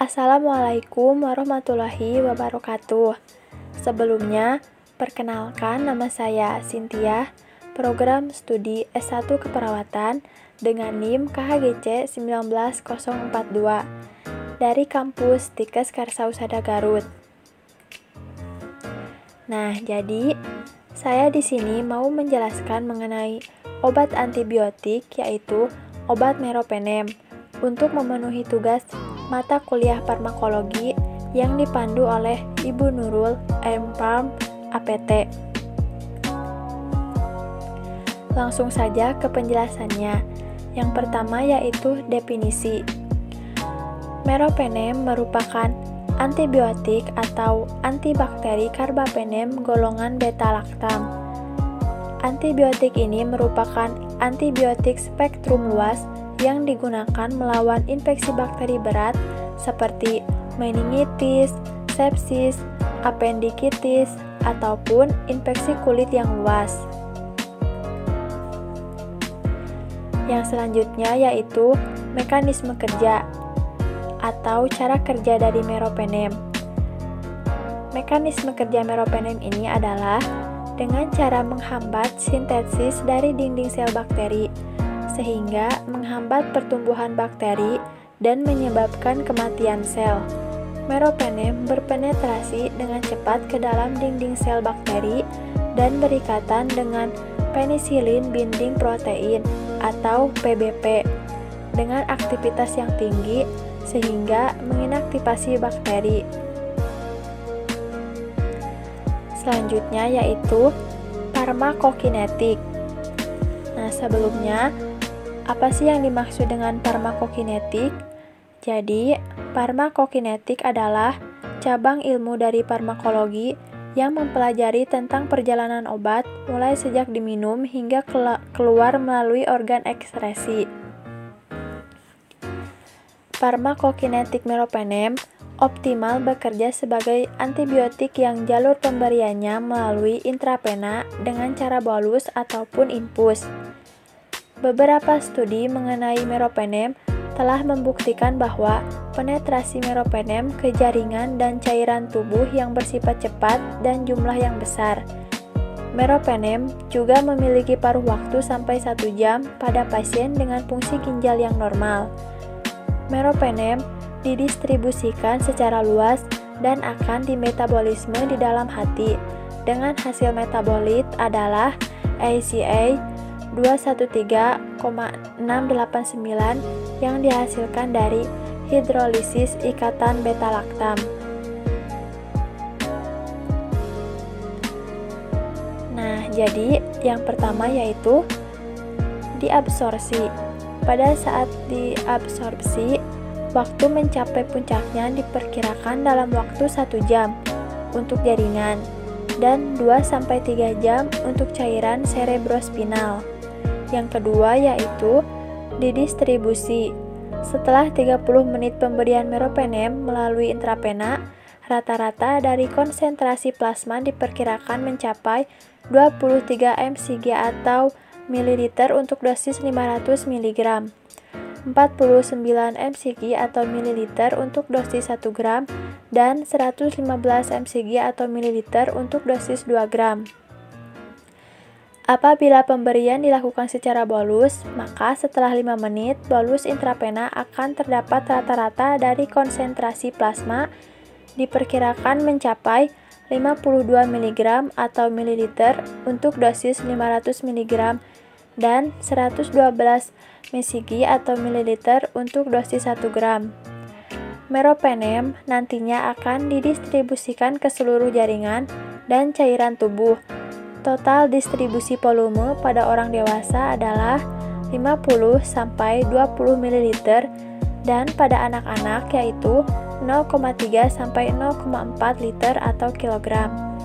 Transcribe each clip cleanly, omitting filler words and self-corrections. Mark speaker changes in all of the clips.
Speaker 1: Assalamualaikum warahmatullahi wabarakatuh. Sebelumnya, perkenalkan nama saya Cynthia, program studi S1 Keperawatan dengan NIM KHGC 19042 dari kampus Tikes Karsausada Garut. Nah, jadi saya di sini mau menjelaskan mengenai obat antibiotik, yaitu obat meropenem, untuk memenuhi tugas mata kuliah farmakologi yang dipandu oleh Ibu Nurul MPharm APT. Langsung saja ke penjelasannya. Yang pertama yaitu definisi. Meropenem merupakan antibiotik atau antibakteri karbapenem golongan beta-laktam. Antibiotik ini merupakan antibiotik spektrum luas yang digunakan melawan infeksi bakteri berat seperti meningitis, sepsis, apendikitis, ataupun infeksi kulit yang luas. Yang selanjutnya yaitu mekanisme kerja atau cara kerja dari meropenem. Mekanisme kerja meropenem ini adalah dengan cara menghambat sintesis dari dinding sel bakteri, sehingga menghambat pertumbuhan bakteri dan menyebabkan kematian sel. Meropenem berpenetrasi dengan cepat ke dalam dinding sel bakteri dan berikatan dengan penisilin binding protein atau PBP dengan aktivitas yang tinggi sehingga menginaktivasi bakteri. Selanjutnya yaitu farmakokinetik. Nah, sebelumnya apa sih yang dimaksud dengan farmakokinetik? Jadi, farmakokinetik adalah cabang ilmu dari farmakologi yang mempelajari tentang perjalanan obat mulai sejak diminum hingga keluar melalui organ ekskresi. Farmakokinetik meropenem optimal bekerja sebagai antibiotik yang jalur pemberiannya melalui intravena dengan cara bolus ataupun infus. Beberapa studi mengenai meropenem telah membuktikan bahwa penetrasi meropenem ke jaringan dan cairan tubuh yang bersifat cepat dan jumlah yang besar. Meropenem juga memiliki paruh waktu sampai 1 jam pada pasien dengan fungsi ginjal yang normal. Meropenem didistribusikan secara luas dan akan dimetabolisme di dalam hati dengan hasil metabolit adalah ACA 213,689 yang dihasilkan dari hidrolisis ikatan beta-laktam. Nah, jadi yang pertama yaitu diabsorpsi. Pada saat diabsorpsi, waktu mencapai puncaknya diperkirakan dalam waktu 1 jam untuk jaringan dan 2-3 jam untuk cairan cerebrospinal. Yang kedua yaitu didistribusi. Setelah 30 menit pemberian meropenem melalui intravena, rata-rata dari konsentrasi plasma diperkirakan mencapai 23 mcg atau mililiter untuk dosis 500 mg, 49 mcg atau mililiter untuk dosis 1 gram, dan 115 mcg atau mililiter untuk dosis 2 gram. Apabila pemberian dilakukan secara bolus, maka setelah 5 menit, bolus intravena akan terdapat rata-rata dari konsentrasi plasma diperkirakan mencapai 52 mg atau mililiter untuk dosis 500 mg dan 112 mcg atau mililiter untuk dosis 1 gram. Meropenem nantinya akan didistribusikan ke seluruh jaringan dan cairan tubuh. Total distribusi volume pada orang dewasa adalah 50-20 ml dan pada anak-anak yaitu 0,3-0,4 liter atau kilogram.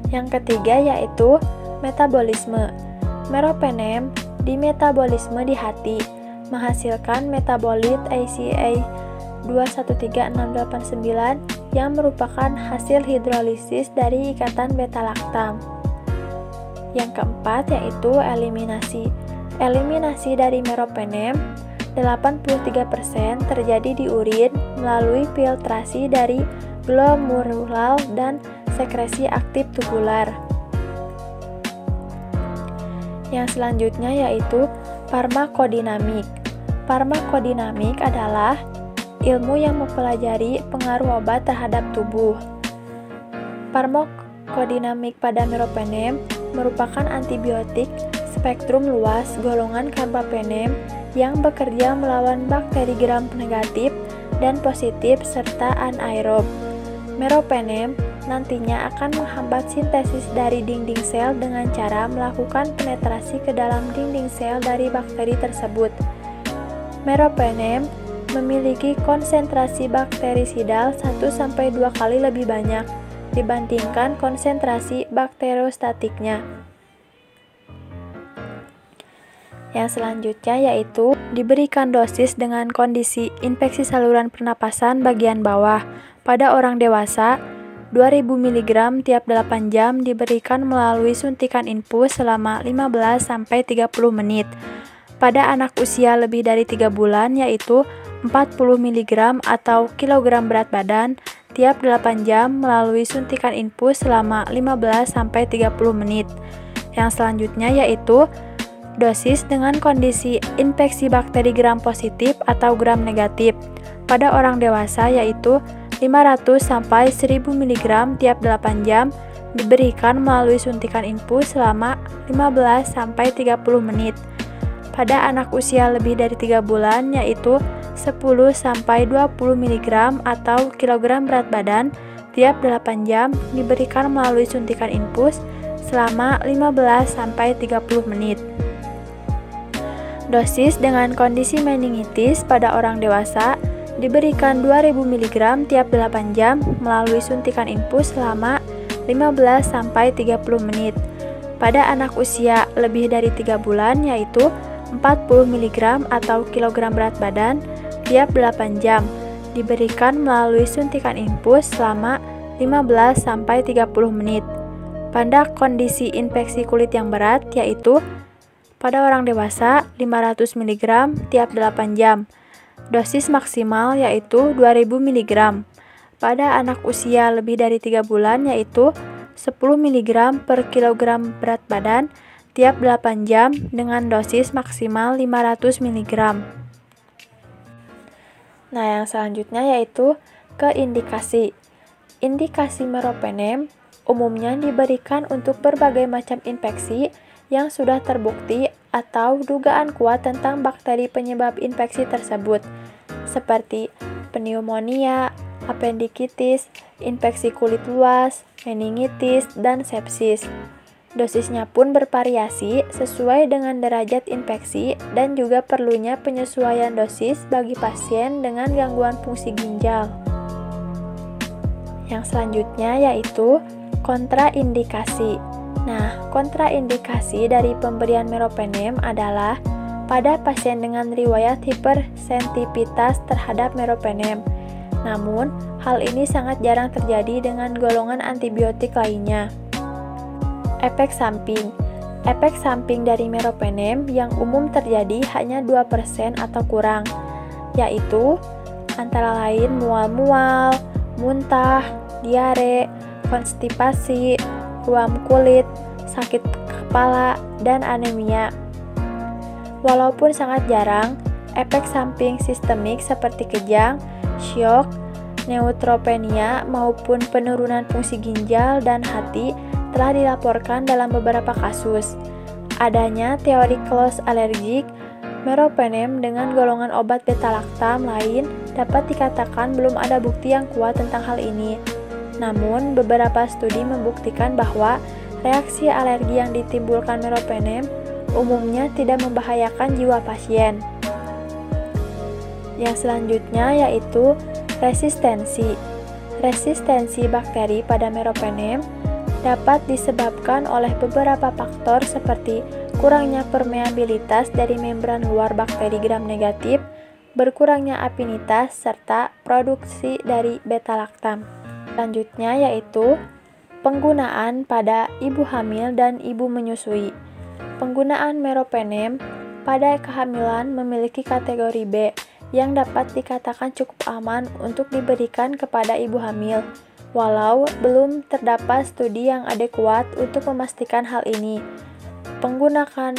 Speaker 1: Yang ketiga yaitu metabolisme. Meropenem dimetabolisme di hati, menghasilkan metabolit ACA 213689 yang merupakan hasil hidrolisis dari ikatan beta-laktam. Yang keempat yaitu eliminasi. Eliminasi dari meropenem 83% terjadi di urin melalui filtrasi dari glomerulal dan sekresi aktif tubular. Yang selanjutnya yaitu farmakodinamik. Farmakodinamik adalah ilmu yang mempelajari pengaruh obat terhadap tubuh. Farmakodinamik pada meropenem merupakan antibiotik spektrum luas golongan carbapenem yang bekerja melawan bakteri gram negatif dan positif serta anaerob. Meropenem nantinya akan menghambat sintesis dari dinding sel dengan cara melakukan penetrasi ke dalam dinding sel dari bakteri tersebut. Meropenem memiliki konsentrasi bakterisidal 1-2 kali lebih banyak dibandingkan konsentrasi bakteriostatiknya. Yang selanjutnya yaitu diberikan dosis dengan kondisi infeksi saluran pernapasan bagian bawah. Pada orang dewasa, 2000 mg tiap 8 jam diberikan melalui suntikan infus selama 15-30 menit. Pada anak usia lebih dari 3 bulan yaitu 40 mg atau kilogram berat badan tiap 8 jam melalui suntikan infus selama 15-30 menit. Yang selanjutnya yaitu dosis dengan kondisi infeksi bakteri gram positif atau gram negatif pada orang dewasa yaitu 500-1000 mg tiap 8 jam diberikan melalui suntikan infus selama 15-30 menit. Pada anak usia lebih dari 3 bulan yaitu 10-20 mg atau kilogram berat badan tiap 8 jam diberikan melalui suntikan infus selama 15-30 menit. Dosis dengan kondisi meningitis pada orang dewasa diberikan 2000 mg tiap 8 jam melalui suntikan infus selama 15-30 menit. Pada anak usia lebih dari 3 bulan yaitu 40 mg atau kilogram berat badan tiap 8 jam diberikan melalui suntikan infus selama 15-30 menit. Pada kondisi infeksi kulit yang berat yaitu pada orang dewasa 500 mg tiap 8 jam. Dosis maksimal yaitu 2000 mg. Pada anak usia lebih dari 3 bulan yaitu 10 mg per kilogram berat badan tiap 8 jam dengan dosis maksimal 500 mg. Nah, yang selanjutnya yaitu keindikasi. Indikasi meropenem umumnya diberikan untuk berbagai macam infeksi yang sudah terbukti atau dugaan kuat tentang bakteri penyebab infeksi tersebut, seperti pneumonia, apendikitis, infeksi kulit luas, meningitis, dan sepsis. Dosisnya pun bervariasi sesuai dengan derajat infeksi dan juga perlunya penyesuaian dosis bagi pasien dengan gangguan fungsi ginjal. Yang selanjutnya yaitu kontraindikasi. Nah, kontraindikasi dari pemberian meropenem adalah pada pasien dengan riwayat hipersensitivitas terhadap meropenem. Namun, hal ini sangat jarang terjadi dengan golongan antibiotik lainnya. Efek samping. Efek samping dari meropenem yang umum terjadi hanya 2% atau kurang, yaitu antara lain mual-mual, muntah, diare, konstipasi, ruam kulit, sakit kepala, dan anemia. Walaupun sangat jarang, efek samping sistemik seperti kejang, syok, neutropenia, maupun penurunan fungsi ginjal dan hati telah dilaporkan dalam beberapa kasus. Adanya teori close allergic meropenem dengan golongan obat beta-laktam lain dapat dikatakan belum ada bukti yang kuat tentang hal ini. Namun, beberapa studi membuktikan bahwa reaksi alergi yang ditimbulkan meropenem umumnya tidak membahayakan jiwa pasien. Yang selanjutnya yaitu resistensi. Resistensi bakteri pada meropenem dapat disebabkan oleh beberapa faktor seperti kurangnya permeabilitas dari membran luar bakteri gram negatif, berkurangnya afinitas, serta produksi dari beta-laktam. Selanjutnya yaitu penggunaan pada ibu hamil dan ibu menyusui. Penggunaan meropenem pada kehamilan memiliki kategori B yang dapat dikatakan cukup aman untuk diberikan kepada ibu hamil, walau belum terdapat studi yang adekuat untuk memastikan hal ini. Penggunaan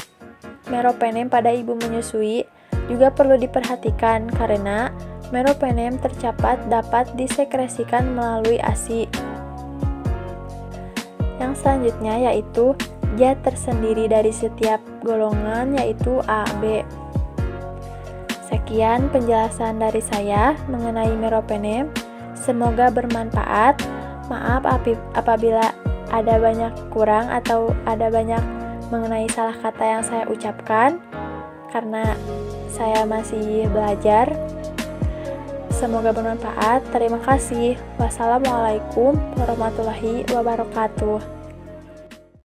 Speaker 1: meropenem pada ibu menyusui juga perlu diperhatikan karena meropenem tercapat dapat disekresikan melalui ASI. Yang selanjutnya yaitu zat tersendiri dari setiap golongan yaitu A, B. Sekian penjelasan dari saya mengenai meropenem. Semoga bermanfaat. Maaf apabila ada banyak kurang atau ada banyak mengenai salah kata yang saya ucapkan karena saya masih belajar. Semoga bermanfaat. Terima kasih. Wassalamualaikum warahmatullahi wabarakatuh.